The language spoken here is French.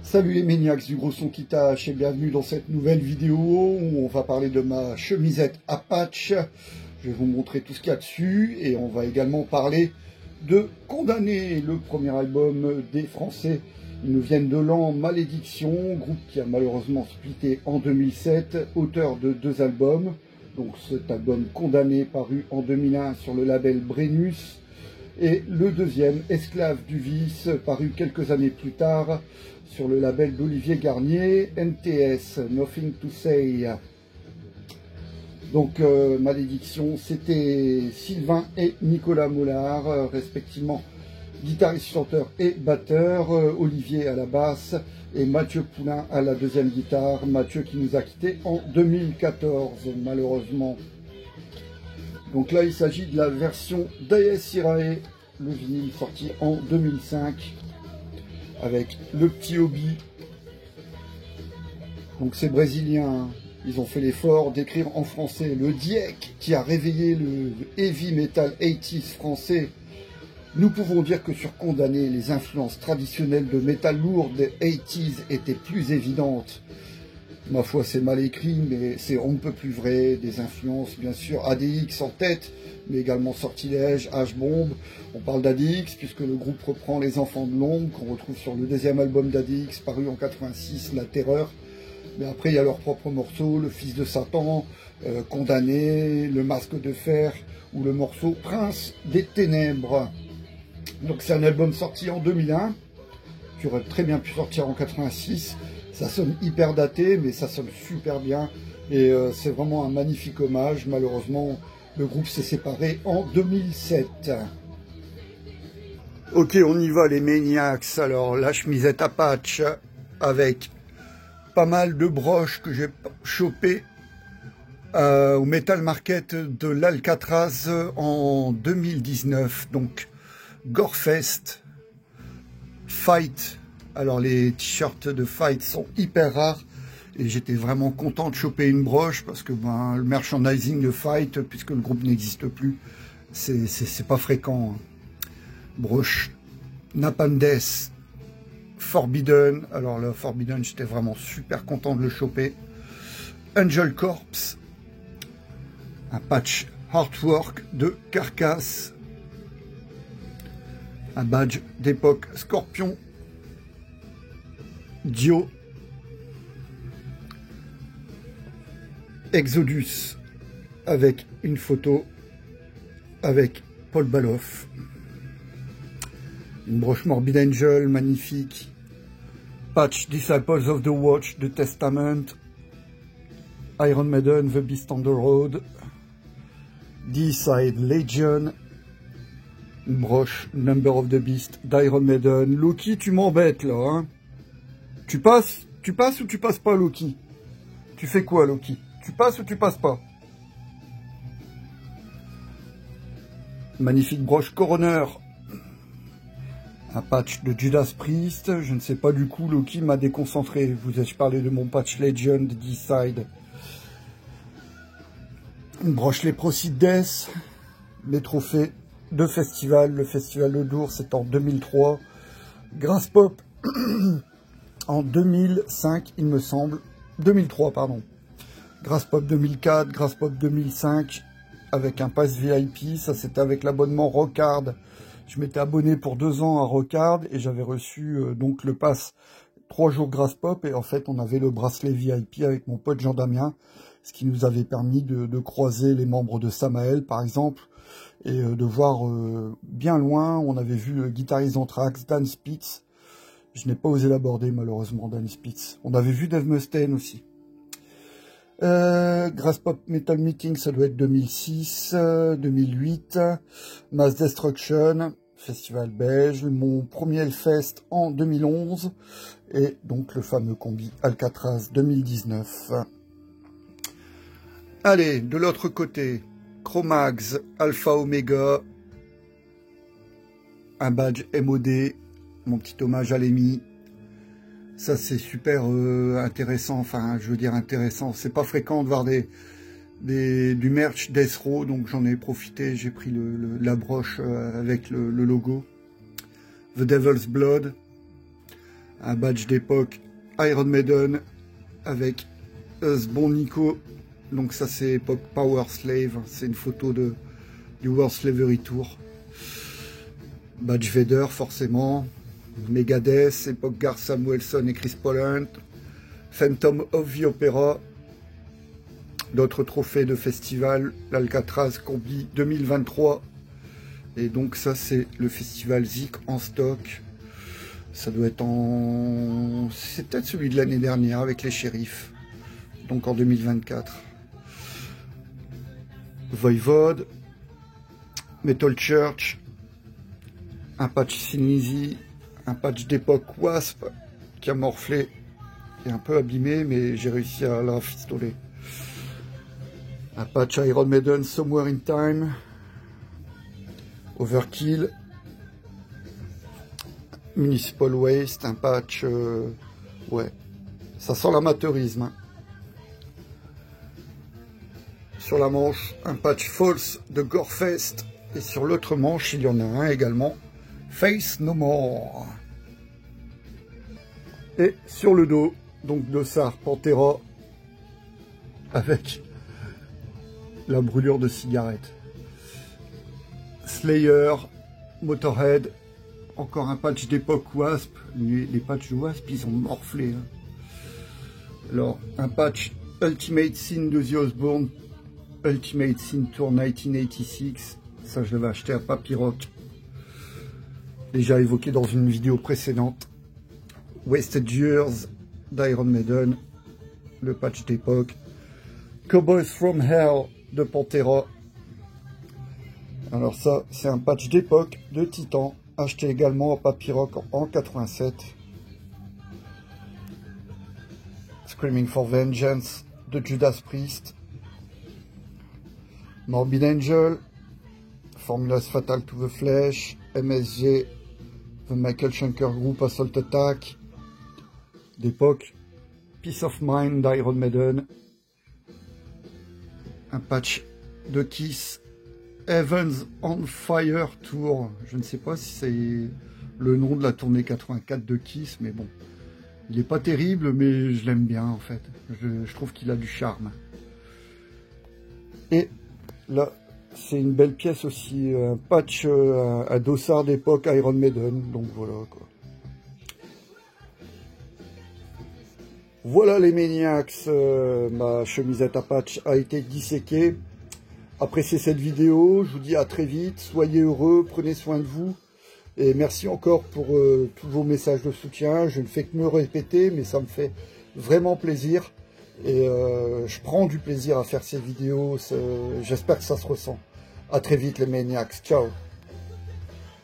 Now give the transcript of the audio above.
Salut les maniacs du gros son qui tâche et bienvenue dans cette nouvelle vidéo où on va parler de ma chemisette Apache. Je vais vous montrer tout ce qu'il y a dessus et on va également parler de Condamné, le premier album des Français. Ils nous viennent de l'an Malédiction, groupe qui a malheureusement splitté en 2007, auteur de 2 albums. Donc cet album Condamné paru en 2001 sur le label Brennus et le deuxième Esclave du vice paru quelques années plus tard sur le label d'Olivier Garnier, NTS, Nothing to Say. Donc Malédiction, c'était Sylvain et Nicolas Mollard, respectivement guitariste, chanteur et batteur, Olivier à la basse et Mathieu Poulain à la deuxième guitare. Mathieu qui nous a quittés en 2014 malheureusement. Donc là il s'agit de la version d'Ayes Irae, le vinyle sorti en 2005 avec le petit hobby. Donc c'est brésilien, ils ont fait l'effort d'écrire en français le Dieck qui a réveillé le heavy metal 80s français. Nous pouvons dire que sur Condamné, les influences traditionnelles de métal lourd des 80s étaient plus évidentes. Ma foi, c'est mal écrit, mais c'est on ne peut plus vrai. Des influences, bien sûr, ADX en tête, mais également Sortilège, H-Bomb. On parle d'ADX, puisque le groupe reprend Les Enfants de l'Ombre, qu'on retrouve sur le deuxième album d'ADX, paru en 86, La Terreur. Mais après, il y a leurs propres morceaux, Le Fils de Satan, Condamné, Le Masque de Fer, ou le morceau Prince des Ténèbres. Donc c'est un album sorti en 2001, qui aurait très bien pu sortir en 86. Ça sonne hyper daté, mais ça sonne super bien. Et c'est vraiment un magnifique hommage. Malheureusement, le groupe s'est séparé en 2007. Ok, on y va les maniacs. Alors, la chemisette Apache avec pas mal de broches que j'ai chopées au Metal Market de l'Alcatraz en 2019. Donc, Gorefest, Fight. Alors les t-shirts de Fight sont hyper rares et j'étais vraiment content de choper une broche parce que le merchandising de Fight, puisque le groupe n'existe plus, c'est pas fréquent. Broche Napalm Death, Forbidden. Alors le Forbidden, j'étais vraiment super content de le choper. Angel Corpse, un patch Heartwork de Carcass, un badge d'époque Scorpion, Dio, Exodus avec une photo avec Paul Baloff, une broche Morbid Angel magnifique, patch Disciples of the Watch de Testament, Iron Maiden The Beast on the Road, D-Side Legion, une broche Number of the Beast d'Iron Maiden. Loki, tu m'embêtes là, hein. Tu passes ou tu passes pas, Loki? Tu fais quoi, Loki? Tu passes ou tu passes pas? Magnifique broche Coroner. Un patch de Judas Priest. Je ne sais pas du coup, Loki m'a déconcentré. Vous ai-je parlé de mon patch Legend D-Side? Une broche Leprosy Death. Mes trophées de festival. Le festival de Dour, c'est en 2003. Grass Pop. En 2005, il me semble. 2003, pardon. Grass Pop 2004, Grass Pop 2005, avec un pass VIP. Ça, c'était avec l'abonnement Rockard. Je m'étais abonné pour 2 ans à Rockard et j'avais reçu donc le pass 3 jours Grass Pop. Et en fait, on avait le bracelet VIP avec mon pote Jean Damien, ce qui nous avait permis de croiser les membres de Samael, par exemple, et de voir bien loin. On avait vu le guitariste Anthrax, Dan Spitz. Je n'ai pas osé l'aborder, malheureusement, Dan Spitz. On avait vu Dave Mustaine aussi. Grass Pop Metal Meeting, ça doit être 2006, 2008. Mass Destruction, festival belge. Mon premier Hellfest en 2011. Et donc le fameux combi Alcatraz 2019. Allez, de l'autre côté, Cro-Mags, Alpha Omega. Un badge MOD. Mon petit hommage à Lémi. Ça c'est super intéressant, enfin je veux dire intéressant, c'est pas fréquent de voir du merch Death Row, donc j'en ai profité, j'ai pris la broche avec le logo. The Devil's Blood, Un badge d'époque Iron Maiden avec ce bon Nico. Donc ça c'est époque Power Slave, c'est une photo du World Slavery Tour. Badge Vader forcément, Megadeth, époque Gar Samuelson et Chris Poland, Phantom of the Opera, d'autres trophées de festival, l'Alcatraz Combi 2023. Et donc ça c'est le festival Zik en stock. Ça doit être en... C'est peut-être celui de l'année dernière avec les shérifs. Donc en 2024. Voivode, Metal Church, un patch Sinisi, un patch d'époque Wasp qui a morflé, qui est un peu abîmé, mais j'ai réussi à la rafistoler. Un patch Iron Maiden Somewhere in Time, Overkill, Municipal Waste, un patch, ouais, ça sent l'amateurisme. Hein. Sur la manche, un patch False de Gorefest, et sur l'autre manche, il y en a un également, Face No More. Et sur le dos, donc Dossard Pantera, avec la brûlure de cigarette. Slayer, Motorhead, encore un patch d'époque Wasp. Les patchs de Wasp, ils ont morflé. Hein. Alors, un patch Ultimate Sin de The Osbourne, Ultimate Sin Tour 1986. Ça, je l'avais acheté à Papy Rock. Déjà évoqué dans une vidéo précédente. Wasted Years d'Iron Maiden, le patch d'époque. Cowboys from Hell de Pantera. Alors ça, c'est un patch d'époque de Titan, acheté également à Papy Rock en 87. Screaming for Vengeance de Judas Priest. Morbid Angel, Formulas Fatal to the Flesh, MSG, The Michael Schenker Group Assault Attack, d'époque, Peace of Mind d'Iron Maiden, un patch de Kiss, Heavens on Fire Tour, je ne sais pas si c'est le nom de la tournée 84 de Kiss, mais bon, il n'est pas terrible, mais je l'aime bien en fait, je trouve qu'il a du charme. Et là, c'est une belle pièce aussi, un patch à dossard d'époque Iron Maiden, donc voilà quoi. Voilà les Maniacs, ma chemisette à patch a été disséquée. Appréciez cette vidéo, je vous dis à très vite, soyez heureux, prenez soin de vous. Et merci encore pour tous vos messages de soutien, je ne fais que me répéter, mais ça me fait vraiment plaisir. Et je prends du plaisir à faire ces vidéos, j'espère que ça se ressent. À très vite les Maniacs, ciao.